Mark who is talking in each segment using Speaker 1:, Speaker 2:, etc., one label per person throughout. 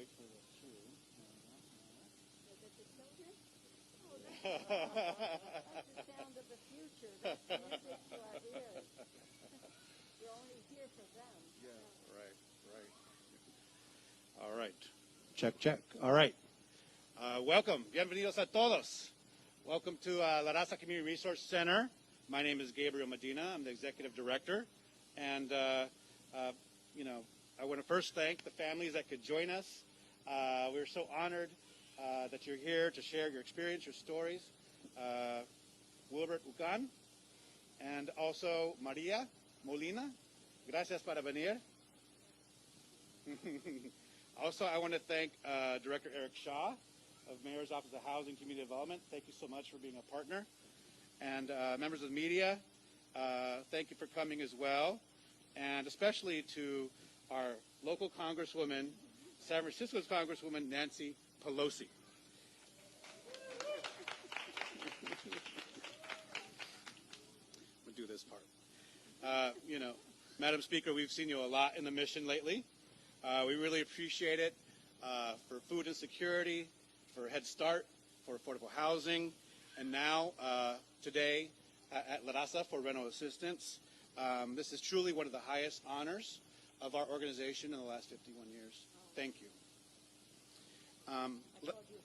Speaker 1: wait for the shoe.
Speaker 2: Is it the children? Oh, that's the sound of the future. That's music to our ears. We're only here for them.
Speaker 1: Yeah, right. All right. Check. All right. Welcome. Bienvenidos a todos. Welcome to La Raza Community Resource Center. My name is Gabriel Medina. I'm the executive director. And, I want to first thank the families that could join us. We're so honored that you're here to share your experience, your stories. Wilbert Ucan and also Maria Molina. Gracias para venir. Also, I want to thank Director Eric Shaw of Mayor's Office of Housing and Community Development. Thank you so much for being a partner. And members of the media, thank you for coming as well. And especially to our local Congresswoman, San Francisco's Congresswoman, Nancy Pelosi. We'll do this part. Madam Speaker, we've seen you a lot in the mission lately. We really appreciate it for food insecurity, for Head Start, for affordable housing, and now today at La Raza for rental assistance. This is truly one of the highest honors of our organization in the last 51 years. Thank you.
Speaker 2: I called you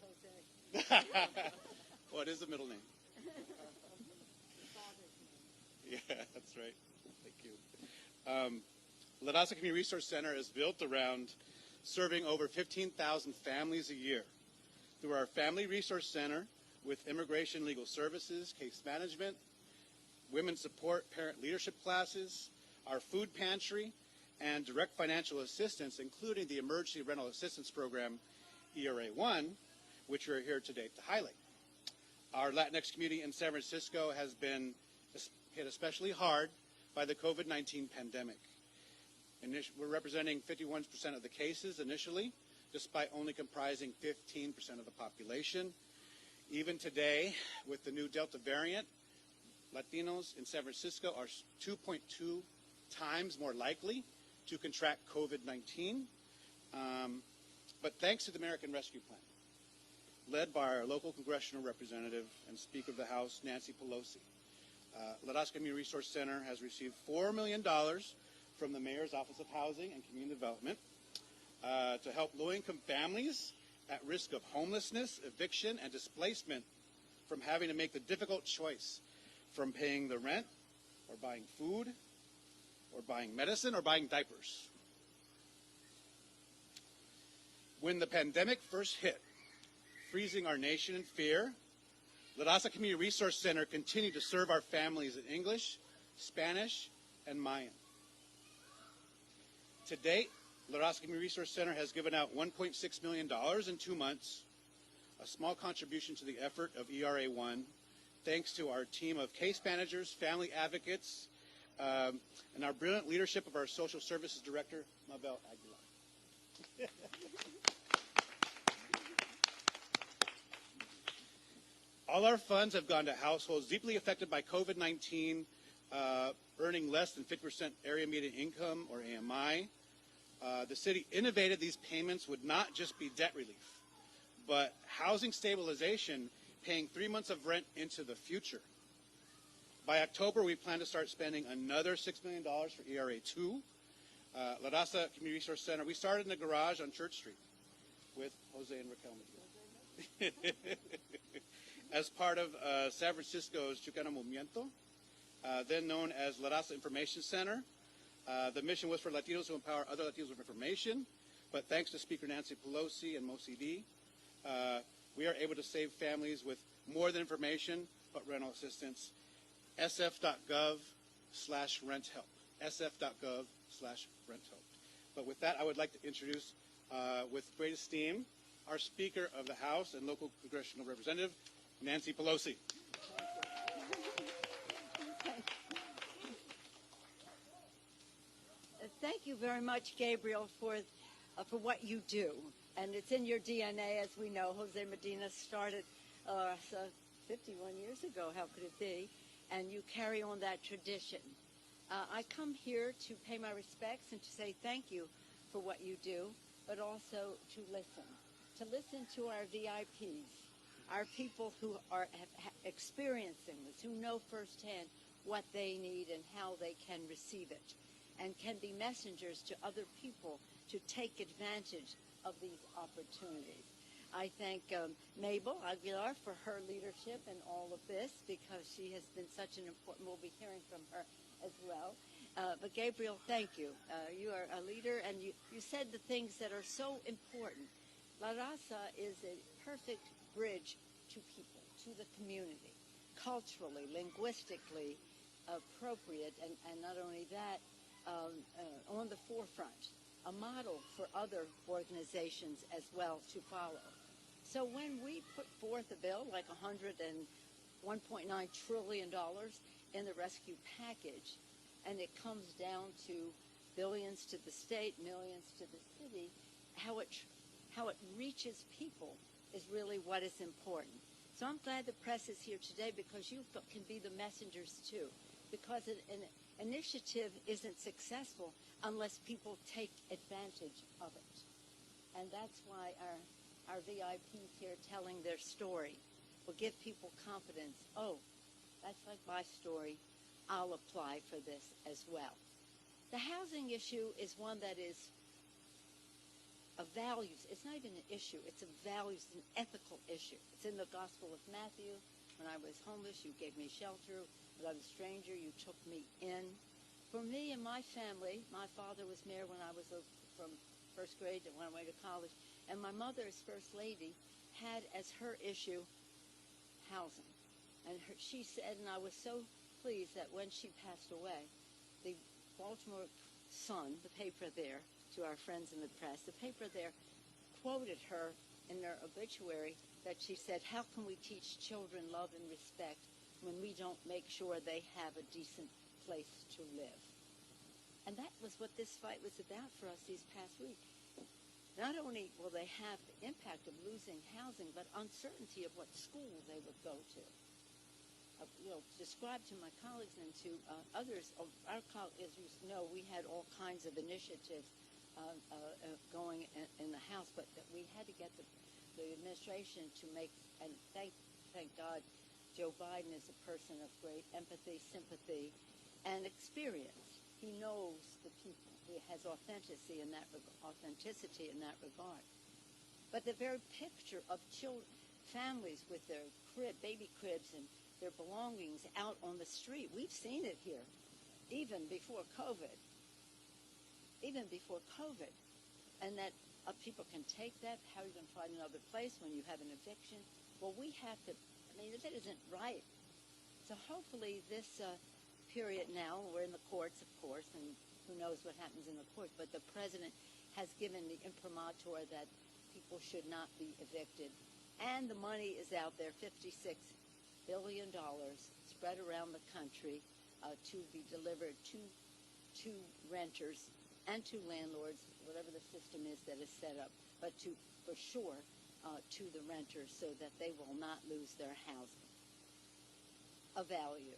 Speaker 2: Jose.
Speaker 1: What is the middle name?
Speaker 2: Father's name.
Speaker 1: Yeah, that's right. Thank you. La Raza Community Resource Center is built around serving over 15,000 families a year through our Family Resource Center with immigration legal services, case management, women's support, parent leadership classes, our food pantry, and direct financial assistance, including the Emergency Rental Assistance Program, ERA-1, which we're here today to highlight. Our Latinx community in San Francisco has been hit especially hard by the COVID-19 pandemic. We're representing 51% of the cases initially, despite only comprising 15% of the population. Even today, with the new Delta variant, Latinos in San Francisco are 2.2 times more likely to contract COVID-19. But thanks to the American Rescue Plan, led by our local congressional representative and Speaker of the House, Nancy Pelosi, La Raza Community Resource Center has received $4 million from the Mayor's Office of Housing and Community Development to help low-income families at risk of homelessness, eviction, and displacement from having to make the difficult choice from paying the rent or buying food or buying medicine or buying diapers. When the pandemic first hit, freezing our nation in fear, La Raza Community Resource Center continued to serve our families in English, Spanish, and Mayan. To date, La Raza Community Resource Center has given out $1.6 million in 2 months, a small contribution to the effort of ERA-1, thanks to our team of case managers, family advocates, and our brilliant leadership of our Social Services Director, Mabel Aguilar. All our funds have gone to households deeply affected by COVID-19, earning less than 50% area median income, or AMI. The city innovated these payments would not just be debt relief, but housing stabilization, paying 3 months of rent into the future. By October, we plan to start spending another $6 million for ERA-2. La Raza Community Resource Center, we started in the garage on Church Street with Jose and Raquel Medina. As part of San Francisco's Chicano Movimiento, then known as La Raza Information Center. The mission was for Latinos to empower other Latinos with information, but thanks to Speaker Nancy Pelosi and MoCD, we are able to save families with more than information, but rental assistance. sf.gov/rent-help. sf.gov/rent-help. But with that, I would like to introduce, with great esteem, our Speaker of the House and local congressional representative, Nancy Pelosi.
Speaker 2: Thank you very much, Gabriel, for what you do. And it's in your DNA, as we know. Jose Medina started 51 years ago, how could it be? And you carry on that tradition. I come here to pay my respects and to say thank you for what you do. but also to listen to our VIPs, our people who are experiencing this, who know firsthand what they need and how they can receive it, and can be messengers to other people to take advantage of these opportunities. I thank Mabel Aguilar for her leadership in all of this, because she has been such an important, we'll be hearing from her as well. But Gabriel, thank you. You are a leader, and you said the things that are so important. La Raza is a perfect bridge to people, to the community, culturally, linguistically appropriate, and not only that, on the forefront, a model for other organizations as well to follow. So when we put forth a bill like $101.9 trillion in the rescue package, and it comes down to billions to the state, millions to the city, how it reaches people is really what is important. So I'm glad the press is here today, because you can be the messengers too, because an initiative isn't successful unless people take advantage of it. And that's why our VIPs here telling their story will give people confidence. Oh, that's like my story. I'll apply for this as well. The housing issue is one that is of values. It's not even an issue. It's a values, an ethical issue. It's in the Gospel of Matthew. When I was homeless, you gave me shelter. When I was a stranger, you took me in. For me and my family, my father was mayor when I was from first grade to when I went to college, and my mother, as First Lady, had as her issue housing. And she said, and I was so pleased that when she passed away, the Baltimore Sun, the paper there, to our friends in the press, the paper there quoted her in their obituary that she said, "How can we teach children love and respect when we don't make sure they have a decent place to live?" And that was what this fight was about for us these past weeks. Not only will they have the impact of losing housing, but uncertainty of what school they would go to. Describe to my colleagues and to others, our colleagues, as you know, we had all kinds of initiatives going in the House, but that we had to get the administration to make, and thank God, Joe Biden is a person of great empathy, sympathy, and experience. He knows the people. He has authenticity in that regard. But the very picture of families with their baby cribs and their belongings out on the street, we've seen it here, even before COVID. And that people can take that. How are you going to find another place when you have an eviction? Well, we have to, that isn't right. So hopefully this period now, we're in the courts, of course, and who knows what happens in the courts, but the president has given the imprimatur that people should not be evicted. And the money is out there, $56 billion spread around the country to be delivered to renters and to landlords, whatever the system is that is set up, but for sure to the renters, so that they will not lose their housing. A value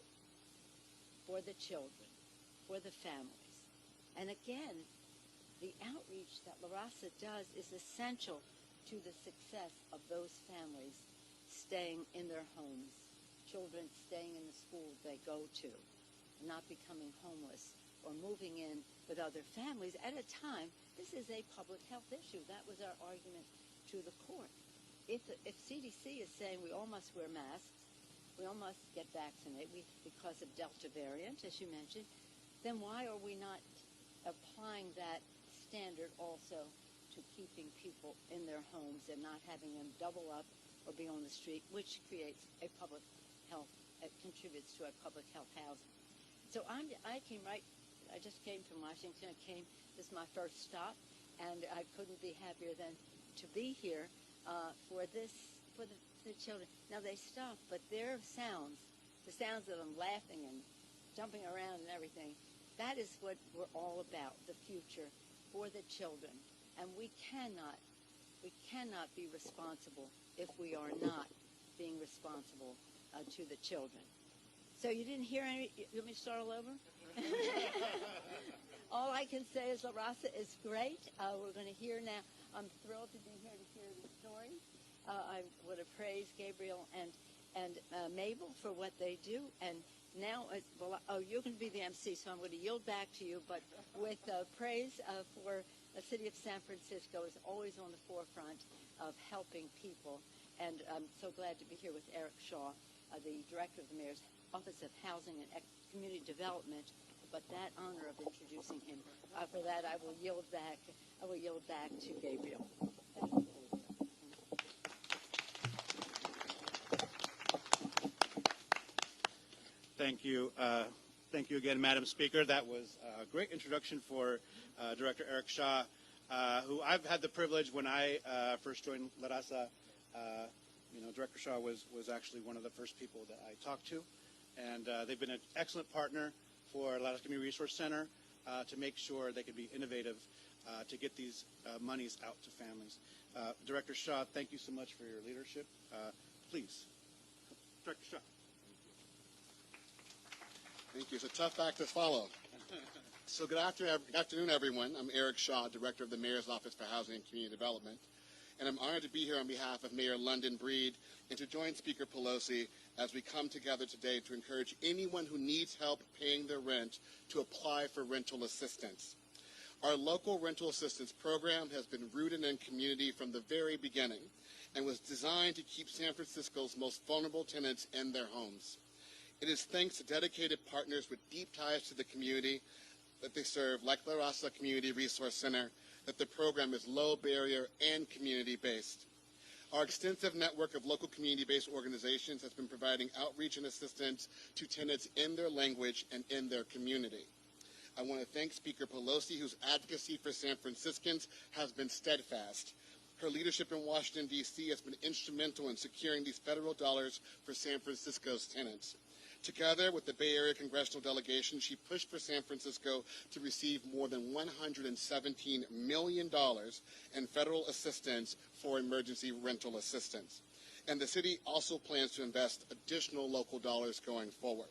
Speaker 2: for the children, for the families. And again, the outreach that La Raza does is essential to the success of those families staying in their homes, children staying in the schools they go to, not becoming homeless or moving in with other families at a time. This is a public health issue. That was our argument to the court. If CDC is saying we all must wear masks, we all must get vaccinated because of Delta variant, as you mentioned, then why are we not applying that standard also to keeping people in their homes and not having them double up or be on the street, which creates a public health, it contributes to a public health housing. So I just came from Washington. This is my first stop, and I couldn't be happier than to be here for the children. Now they stop, but their sounds, the sounds of them laughing and jumping around and everything, that is what we're all about, the future for the children. And we cannot be responsible if we are not being responsible to the children. So you didn't hear any? You want me to start all over? All I can say is La Raza is great. We're going to hear now. I'm thrilled to be here to hear the story. I want to praise Gabriel and Mabel for what they do. And now, you're going to be the MC, so I'm going to yield back to you. But with praise for the city of San Francisco is always on the forefront of helping people. And I'm so glad to be here with Eric Shaw, the director of the Mayor's Office of Housing and Community Development. But that honor of introducing him, for that I will yield back. I will yield back to Gabriel. Thank you.
Speaker 1: Thank you. Thank you again, Madam Speaker. That was a great introduction for Director Eric Shaw, who I've had the privilege when I first joined La Raza. Director Shaw was actually one of the first people that I talked to, and they've been an excellent partner for La Raza Community Resource Center to make sure they can be innovative to get these monies out to families. Director Shaw, thank you so much for your leadership. Please, Director Shaw.
Speaker 3: Thank you. It's a tough act to follow. So good afternoon, everyone. I'm Eric Shaw, Director of the Mayor's Office for Housing and Community Development. And I'm honored to be here on behalf of Mayor London Breed and to join Speaker Pelosi as we come together today to encourage anyone who needs help paying their rent to apply for rental assistance. Our local rental assistance program has been rooted in community from the very beginning and was designed to keep San Francisco's most vulnerable tenants in their homes. It is thanks to dedicated partners with deep ties to the community that they serve, like La Raza Community Resource Center, that the program is low barrier and community-based. Our extensive network of local community-based organizations has been providing outreach and assistance to tenants in their language and in their community. I want to thank Speaker Pelosi, whose advocacy for San Franciscans has been steadfast. Her leadership in Washington, D.C. has been instrumental in securing these federal dollars for San Francisco's tenants. Together with the Bay Area Congressional Delegation, she pushed for San Francisco to receive more than $117 million in federal assistance for emergency rental assistance. And the city also plans to invest additional local dollars going forward.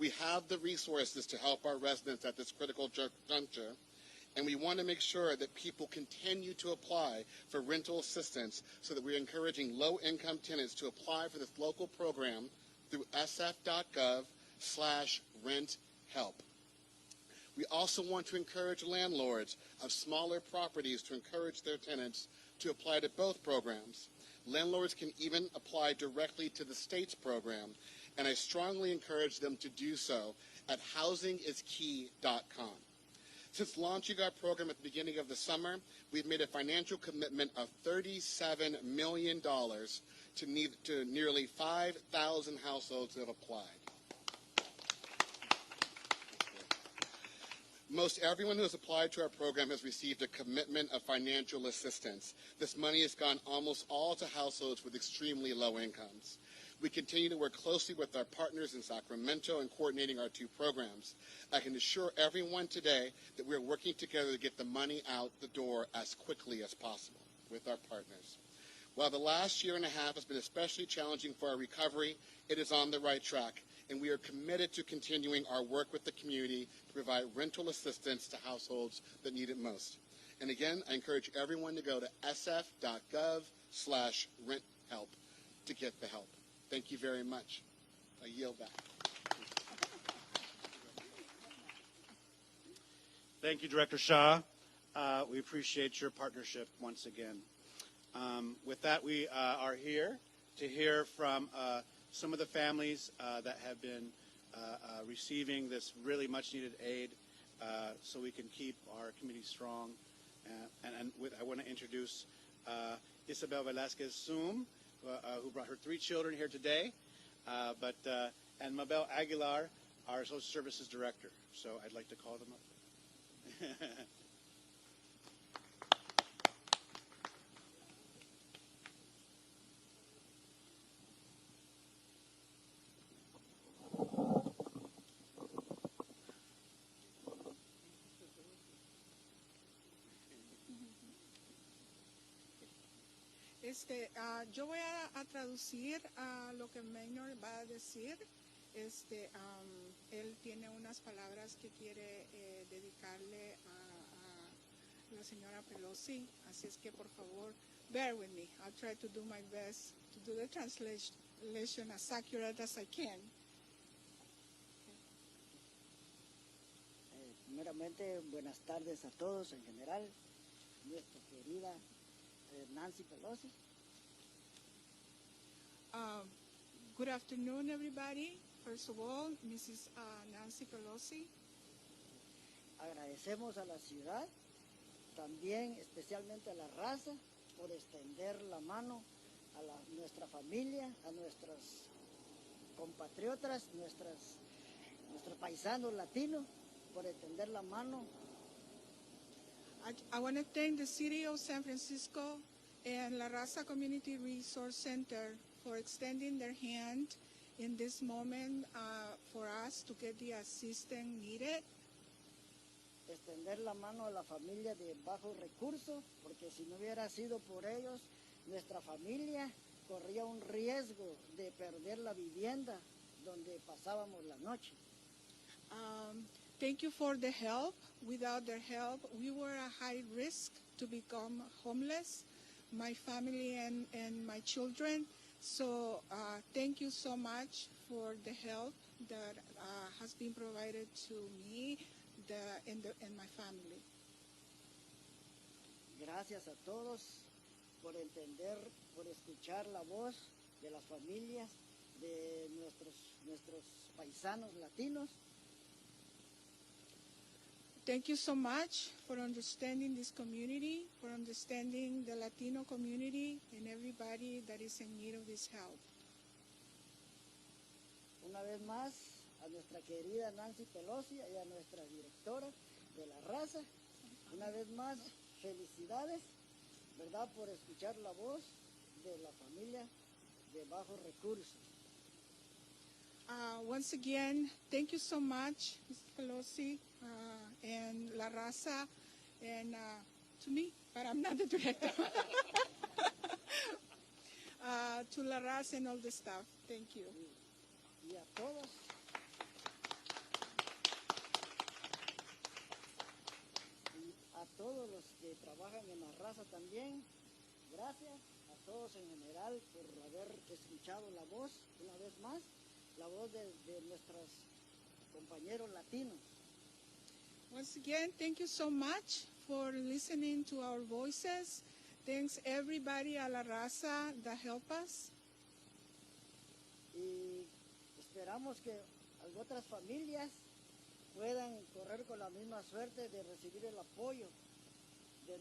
Speaker 3: We have the resources to help our residents at this critical juncture, and we want to make sure that people continue to apply for rental assistance so that we're encouraging low-income tenants to apply for this local program through sf.gov/renthelp. We also want to encourage landlords of smaller properties to encourage their tenants to apply to both programs. Landlords can even apply directly to the state's program, and I strongly encourage them to do so at housingiskey.com. Since launching our program at the beginning of the summer, we've made a financial commitment of $37 million to nearly 5,000 households that have applied. Most everyone who has applied to our program has received a commitment of financial assistance. This money has gone almost all to households with extremely low incomes. We continue to work closely with our partners in Sacramento in coordinating our two programs. I can assure everyone today that we are working together to get the money out the door as quickly as possible with our partners. While the last year and a half has been especially challenging for our recovery, it is on the right track, and we are committed to continuing our work with the community to provide rental assistance to households that need it most. And again, I encourage everyone to go to sf.gov/renthelp to get the help. Thank you very much. I yield back.
Speaker 1: Thank you, Director Shaw. We appreciate your partnership once again. With that, we are here to hear from some of the families that have been receiving this really much-needed aid so we can keep our community strong. I want to introduce Isabel Velasquez-Zoom, who brought her 3 children here today, and Mabel Aguilar, our Social Services Director. So I'd like to call them up.
Speaker 4: Yo voy a traducir lo que Maynor va a decir. Él tiene unas palabras que quiere dedicarle a la señora Pelosi, así es que por favor, bear with me. I'll try to do my best to do the translation as accurate as I can.
Speaker 5: Primeramente, buenas tardes a todos en general, nuestra querida Nancy Pelosi.
Speaker 4: Good afternoon, everybody. First of all, Mrs. Nancy Pelosi.
Speaker 5: Agradecemos a la ciudad, también especialmente a la raza, por extender la mano a nuestra familia, a nuestros compatriotas, nuestros paisanos latinos, por extender la mano.
Speaker 4: I want to thank the City of San Francisco and La Raza Community Resource Center for extending their hand in this moment for us to get the assistance needed.
Speaker 5: Extender la mano a la familia de bajos recursos, porque si no hubiera sido por ellos, nuestra familia corría un riesgo de perder la vivienda donde pasábamos la noche.
Speaker 4: Thank you for the help. Without their help, we were at high risk to become homeless, my family and my children. So thank you so much for the help that has been provided to me and my family.
Speaker 5: Gracias a todos por entender, por escuchar la voz de las familias, de nuestros paisanos latinos.
Speaker 4: Thank you so much for understanding this community, for understanding the Latino community and everybody that is in need of this help.
Speaker 5: Una vez más, a nuestra querida Nancy Pelosi y a nuestra directora de la raza, una vez más, felicidades, ¿verdad?, por escuchar la voz de la familia de bajos recursos.
Speaker 4: Once again, thank you so much, Ms. Pelosi and La Raza, and to me, but I'm not the director, to La Raza and all the staff. Thank you.
Speaker 5: Y a todos, los que trabajan en la raza también, gracias a todos en general por haber escuchado la voz, una vez más, la voz de nuestros compañeros latinos.
Speaker 4: Once again, thank you so much for listening to our voices. Thanks everybody a La Raza that help us.
Speaker 5: Y esperamos que otras familias puedan correr con la misma suerte de recibir el apoyo de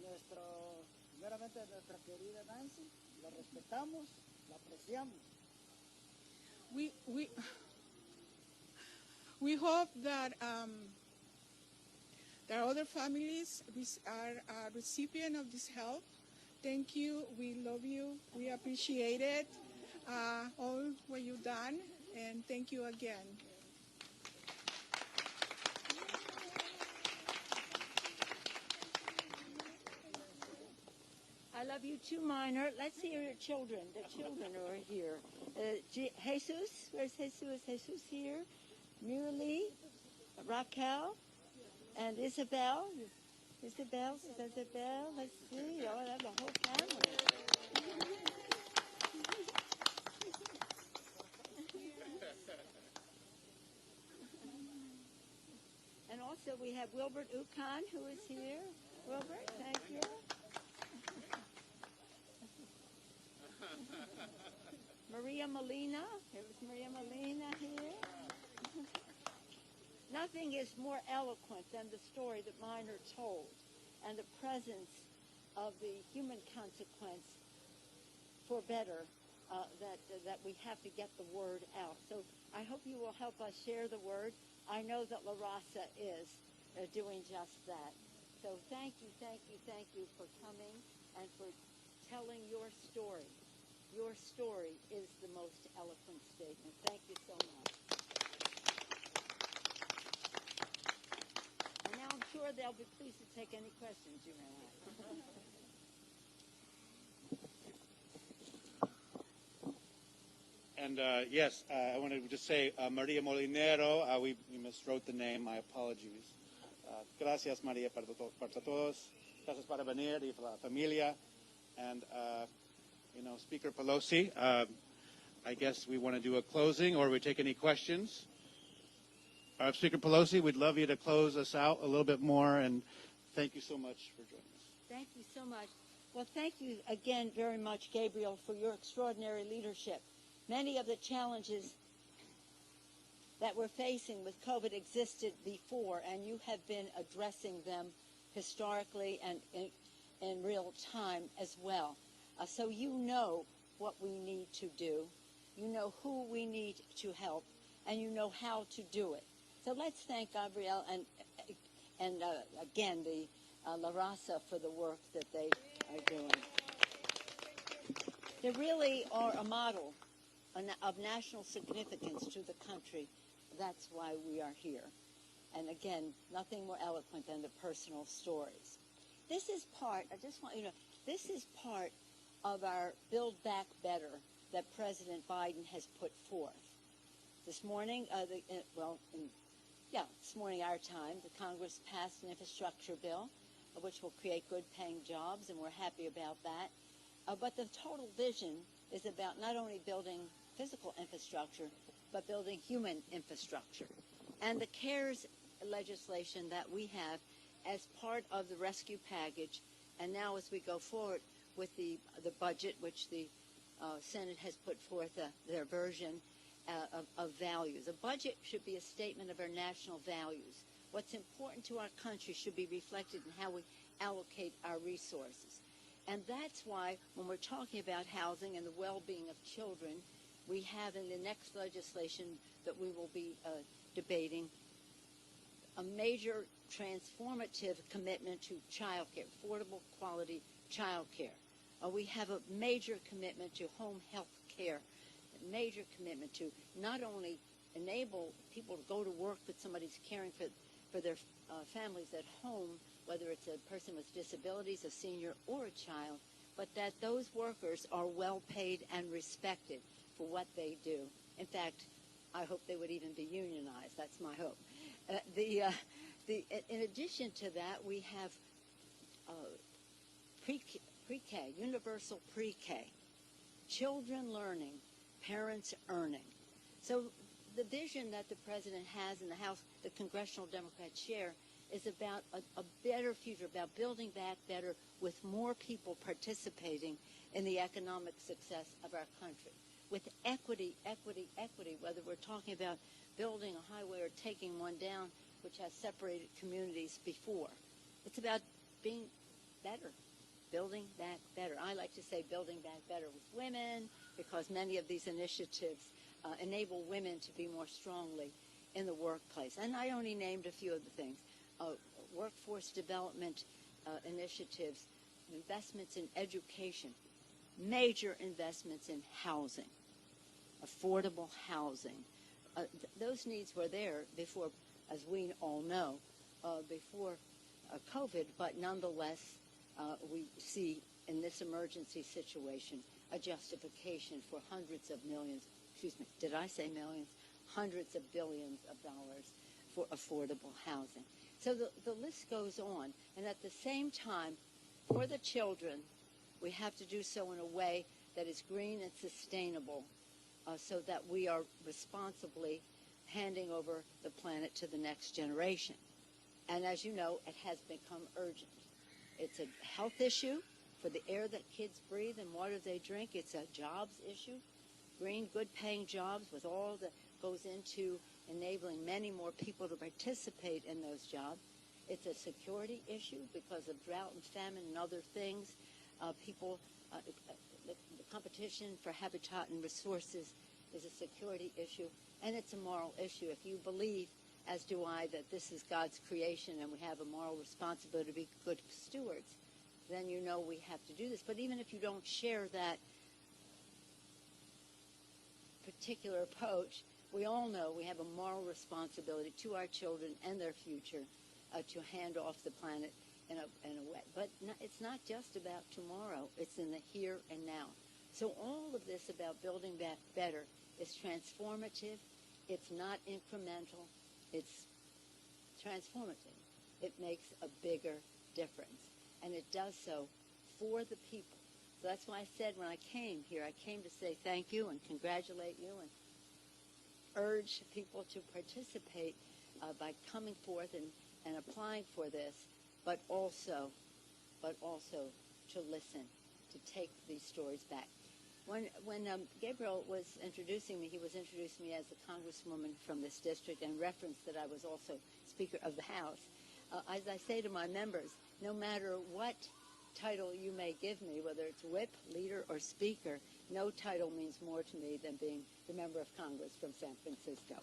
Speaker 5: primeramente de nuestra querida Nancy. La respetamos, la apreciamos.
Speaker 4: We hope that that other families are a recipient of this help. Thank you. We love you. We appreciate it, all what you've done, and thank you again.
Speaker 2: I love you too, Minor. Let's hear your children. The children are here. Jesus, where's Jesus? Jesus here. Miralee, Raquel, and Isabel. Isabel, let's see. Oh, that's the whole family. And also we have Wilbert Ukan, who is here. Wilbert, thank you. Maria Molina. Here's Maria Molina here. Nothing is more eloquent than the story that Minor told and the presence of the human consequence for better that we have to get the word out. So I hope you will help us share the word. I know that La Raza is doing just that. So thank you for coming and for telling your story. Your story is the most eloquent statement. Thank you so much. And now I'm sure they'll be pleased to take any questions you may have.
Speaker 1: And yes, I want to just say Maria Molinero, we miswrote the name, my apologies. Gracias, Maria, para todos. Gracias para venir y para la familia. And, Speaker Pelosi, I guess we want to do a closing, or we take any questions. Speaker Pelosi, we'd love you to close us out a little bit more, and thank you so much for joining us.
Speaker 2: Thank you so much. Well, thank you again very much, Gabriel, for your extraordinary leadership. Many of the challenges that we're facing with COVID existed before, and you have been addressing them historically and in real time as well. So you know what we need to do. You know who we need to help, and you know how to do it. So let's thank Gabriel and again, the La Raza for the work that they are doing. They really are a model of national significance to the country. That's why we are here. And again, nothing more eloquent than the personal stories. This is part, I just want you to know, this is part of our Build Back Better that President Biden has put forth. This morning, this morning our time, the Congress passed an infrastructure bill, which will create good-paying jobs, and we're happy about that. But the total vision is about not only building physical infrastructure, but building human infrastructure. And the CARES legislation that we have as part of the rescue package, and now as we go forward with the budget, which the Senate has put forth their version of values. A budget should be a statement of our national values. What's important to our country should be reflected in how we allocate our resources. And that's why when we're talking about housing and the well-being of children, we have in the next legislation that we will be debating a major transformative commitment to child care, affordable quality child care. We have a major commitment to home health care, a major commitment to not only enable people to go to work, but somebody's caring for their families at home, whether it's a person with disabilities, a senior, or a child, but that those workers are well paid and respected for what they do. In fact, I hope they would even be unionized. That's my hope. In addition to that, we have pre-K, universal pre-K, children learning, parents earning. So the vision that the president has in the House, the congressional Democrats share, is about a better future, about building back better with more people participating in the economic success of our country. With equity, whether we're talking about building a highway or taking one down, which has separated communities before. It's about being better, building back better. I like to say building back better with women, because many of these initiatives enable women to be more strongly in the workplace. And I only named a few of the things. Workforce development initiatives, investments in education, major investments in housing, affordable housing. Those needs were there before, as we all know, before COVID, but nonetheless, we see in this emergency situation a justification for hundreds of millions, did I say millions? Hundreds of billions of dollars for affordable housing. So the list goes on. And at the same time, for the children, we have to do so in a way that is green and sustainable, so that we are responsibly handing over the planet to the next generation. And as you know, it has become urgent. It's a health issue for the air that kids breathe and water they drink. It's a jobs issue, green, good-paying jobs with all that goes into enabling many more people to participate in those jobs. It's a security issue because of drought and famine and other things. The competition for habitat and resources is a security issue, and it's a moral issue. If you believe, as do I, that this is God's creation and we have a moral responsibility to be good stewards, then you know we have to do this. But even if you don't share that particular approach, we all know we have a moral responsibility to our children and their future to hand off the planet in a way. But it's not just about tomorrow. It's in the here and now. So all of this about building back better is transformative. It's not incremental. It's transformative. It makes a bigger difference. And it does so for the people. So that's why I said when I came here, I came to say thank you and congratulate you and urge people to participate by coming forth and applying for this, but also to listen, to take these stories back. When Gabriel was introducing me, he was introducing me as a congresswoman from this district and referenced that I was also Speaker of the House. As I say to my members, no matter what title you may give me, whether it's whip, leader, or speaker, no title means more to me than being the member of Congress from San Francisco.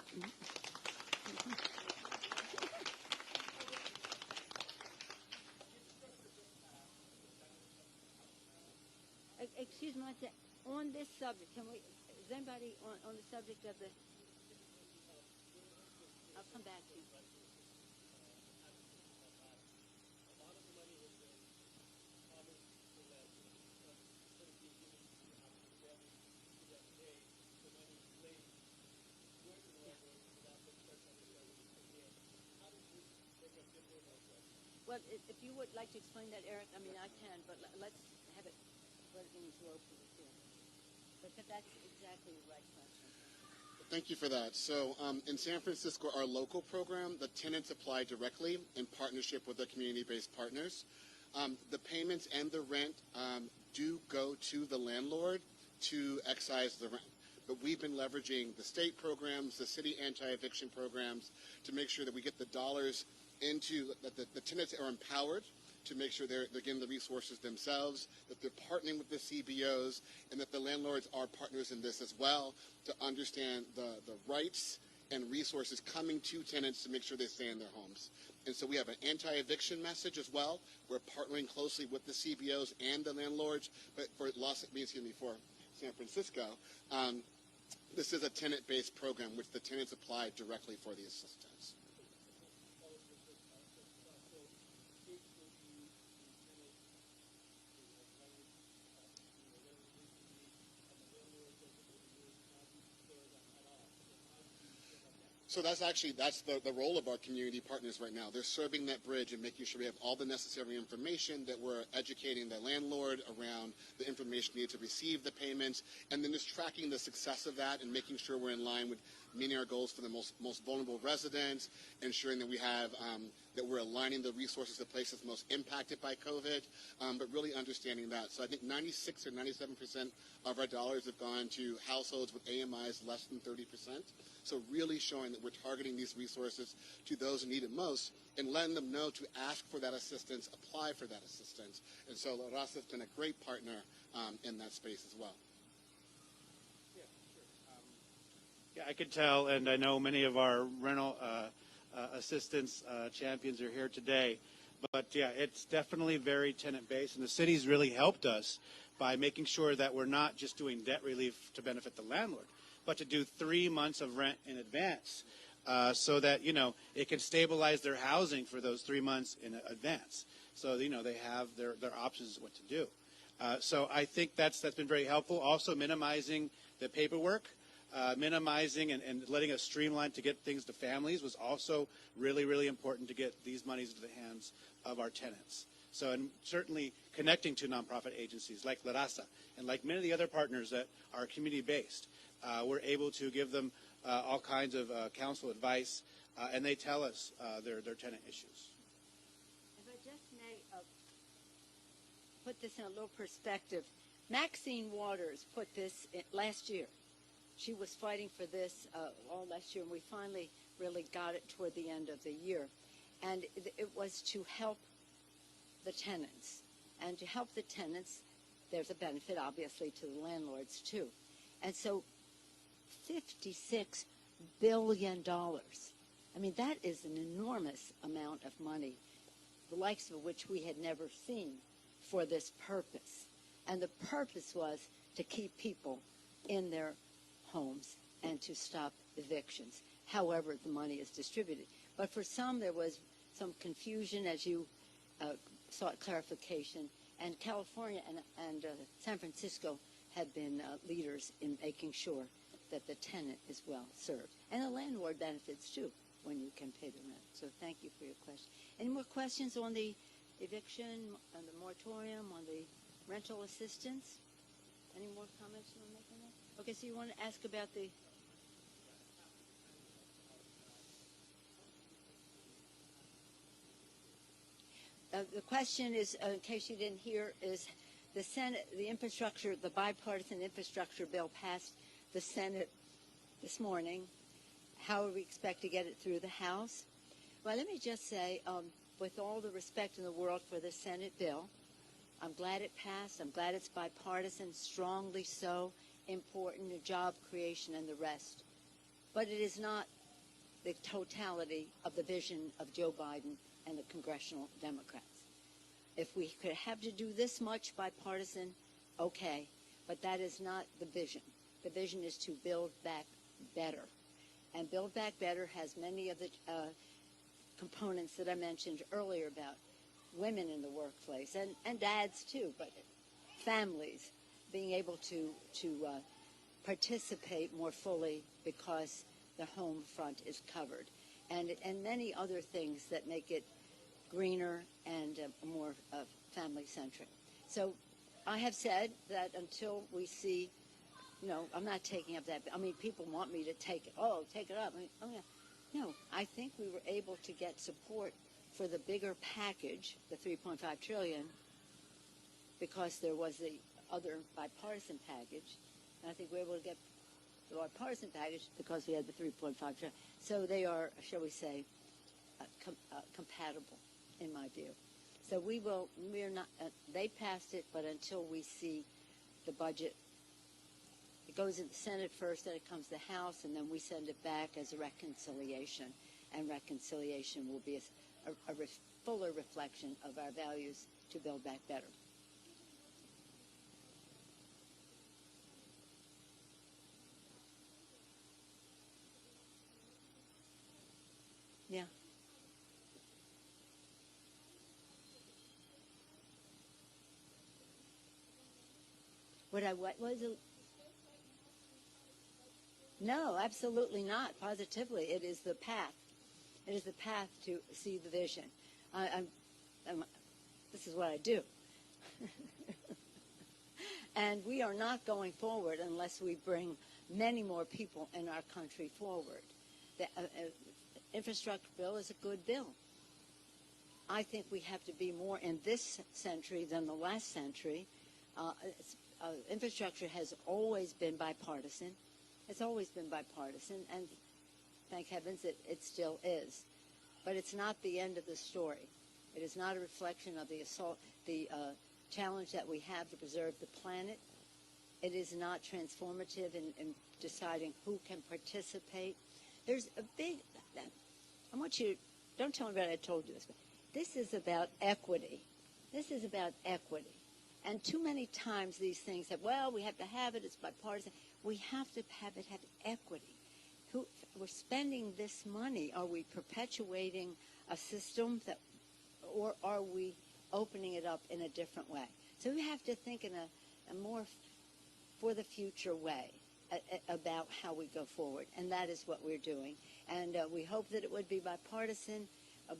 Speaker 2: Excuse me, on this subject, is anybody on the subject of the, I'll come back to you. Well, if you would like to explain that, Eric, I mean, I can, but let's have it where things located here. But that's exactly the right question.
Speaker 3: Thank you for that. So in San Francisco, our local program, the tenants apply directly in partnership with the community-based partners. The payments and the rent do go to the landlord to excise the rent. But we've been leveraging the state programs, the city anti-eviction programs to make sure that we get the dollars into, that the tenants are empowered to make sure they're getting the resources themselves, that they're partnering with the CBOs, and that the landlords are partners in this as well to understand the rights and resources coming to tenants to make sure they stay in their homes. And so we have an anti-eviction message as well. We're partnering closely with the CBOs and the landlords, but for San Francisco, this is a tenant-based program which the tenants apply directly for the assistance. So that's the role of our community partners right now. They're serving that bridge and making sure we have all the necessary information, that we're educating the landlord around the information needed to receive the payments, and then just tracking the success of that and making sure we're in line with meeting our goals for the most vulnerable residents, ensuring that we have that we're aligning the resources to places most impacted by COVID, but really understanding that. So I think 96 or 97% of our dollars have gone to households with AMIs less than 30%. So really showing that we're targeting these resources to those who need it most and letting them know to ask for that assistance, apply for that assistance. And so La Raza has been a great partner in that space as well.
Speaker 1: Yeah, I could tell, and I know many of our rental assistance champions are here today. But yeah, it's definitely very tenant-based, and the city's really helped us by making sure that we're not just doing debt relief to benefit the landlord, but to do 3 months of rent in advance, so that, you know, it can stabilize their housing for those 3 months in advance. So, you know, they have their options what to do. So I think that's been very helpful. Also minimizing the paperwork, minimizing and letting us streamline to get things to families was also really, really important to get these monies into the hands of our tenants. So, and certainly connecting to nonprofit agencies like La Raza and like many of the other partners that are community-based. We're able to give them all kinds of counsel advice, and they tell us their tenant issues.
Speaker 2: If I just may put this in a little perspective, Maxine Waters put this in last year. She was fighting for this all last year, and we finally really got it toward the end of the year. And it was to help the tenants. And to help the tenants, there's a benefit, obviously, to the landlords, too. And so $56 billion. I mean, that is an enormous amount of money, the likes of which we had never seen for this purpose. And the purpose was to keep people in their homes and to stop evictions, however the money is distributed. But for some, there was some confusion, as you sought clarification, and California and San Francisco have been leaders in making sure that the tenant is well served. And the landlord benefits too when you can pay the rent. So thank you for your question. Any more questions on the eviction, on the moratorium, on the rental assistance? Any more comments you want to make on that? Okay, so you want to ask about the... the question is, in case you didn't hear, is the Senate, the infrastructure, the bipartisan infrastructure bill passed the Senate this morning. How do we expect to get it through the House? Well, let me just say, with all the respect in the world for the Senate bill, I'm glad it passed. I'm glad it's bipartisan, strongly so, important to job creation and the rest. But it is not the totality of the vision of Joe Biden and the congressional Democrats. If we could have to do this much bipartisan, okay, but that is not the vision. The vision is to build back better. And Build Back Better has many of the components that I mentioned earlier about women in the workplace, and dads too, but families being able to participate more fully because the home front is covered, and many other things that make it greener and more family-centric. So I have said that until we see, I'm not taking up that. I mean, people want me to take it. Oh, take it up. I mean, oh, yeah. No, I think we were able to get support for the bigger package, the $3.5 trillion, because there was the other bipartisan package. And I think we were able to get the bipartisan package because we had the $3.5 trillion. So they are, shall we say, compatible, in my view. So we're not, they passed it, but until we see the budget, it goes in the Senate first, then it comes to the House, and then we send it back as a reconciliation. And reconciliation will be a fuller reflection of our values to build back better. Yeah. What was it? No, absolutely not. Positively, it is the path. It is the path to see the vision. This is what I do. And we are not going forward unless we bring many more people in our country forward. The infrastructure bill is a good bill. I think we have to be more in this century than the last century. Infrastructure has always been bipartisan. It's always been bipartisan, and thank heavens it still is. But it's not the end of the story. It is not a reflection of the challenge that we have to preserve the planet. It is not transformative in deciding who can participate. There's a big, I want you, don't tell me about it, I told you this, but this is about equity. This is about equity. And too many times these things have, well, we have to have it, it's bipartisan. We have to have equity. We're spending this money. Are we perpetuating a system or are we opening it up in a different way? So we have to think in a more for the future way about how we go forward, and that is what we're doing. And we hope that it would be bipartisan,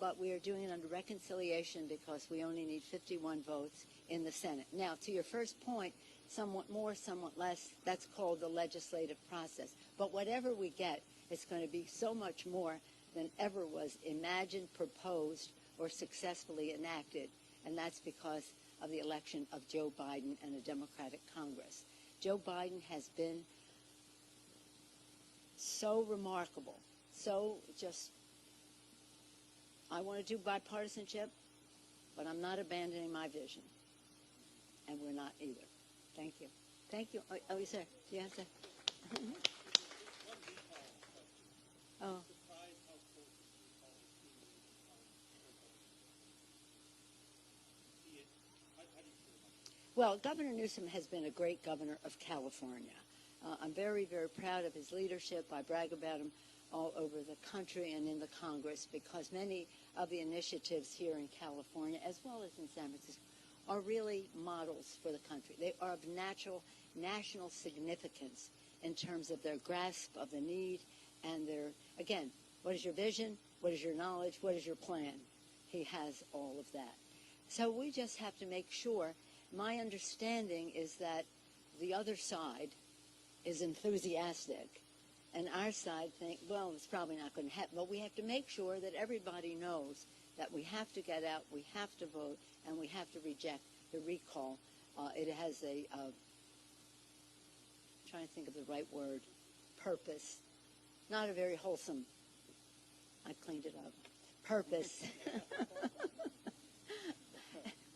Speaker 2: but we are doing it under reconciliation because we only need 51 votes in the Senate. Now, to your first point, somewhat more, somewhat less, that's called the legislative process. But whatever we get, it's going to be so much more than ever was imagined, proposed, or successfully enacted, and that's because of the election of Joe Biden and a Democratic Congress. Joe Biden has been so remarkable, so just, I want to do bipartisanship, but I'm not abandoning my vision, and we're not either. Thank you. Thank you. Oh, you sir, do you have to? Oh. Well, Governor Newsom has been a great governor of California. I'm very, very proud of his leadership. I brag about him all over the country and in the Congress because many of the initiatives here in California, as well as in San Francisco, are really models for the country. They are of national significance in terms of their grasp of the need and their, again, what is your vision? What is your knowledge? What is your plan? He has all of that. So we just have to make sure. My understanding is that the other side is enthusiastic, and our side think, well, it's probably not going to happen. But we have to make sure that everybody knows that we have to get out, we have to vote, and we have to reject the recall. It has a, I'm trying to think of the right word, purpose. Not a very wholesome, I cleaned it up, purpose.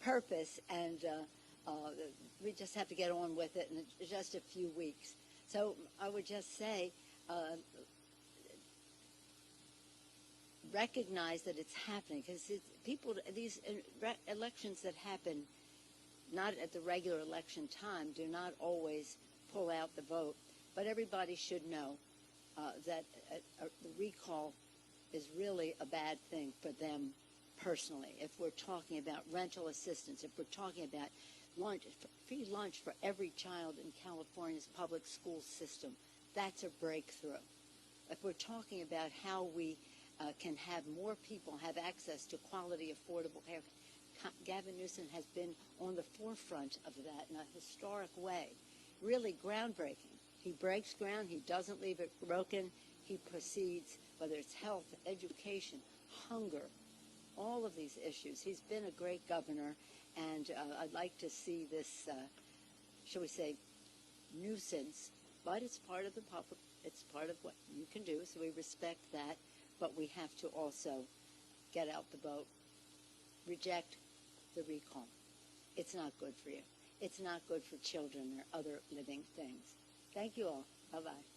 Speaker 2: Purpose, and we just have to get on with it in just a few weeks. So I would just say, recognize that it's happening, because people, these elections that happen not at the regular election time do not always pull out the vote, but everybody should know that the recall is really a bad thing for them personally. If we're talking about rental assistance, if we're talking about lunch, free lunch for every child in California's public school system, that's a breakthrough. If we're talking about how we can have more people have access to quality, affordable care, Gavin Newsom has been on the forefront of that in a historic way, really groundbreaking. He breaks ground. He doesn't leave it broken. He proceeds, whether it's health, education, hunger, all of these issues. He's been a great governor, and I'd like to see this, shall we say, nuisance, but it's part of the public, it's part of what you can do, so we respect that, but we have to also get out the vote, reject the recall. It's not good for you. It's not good for children or other living things. Thank you all. Bye-bye.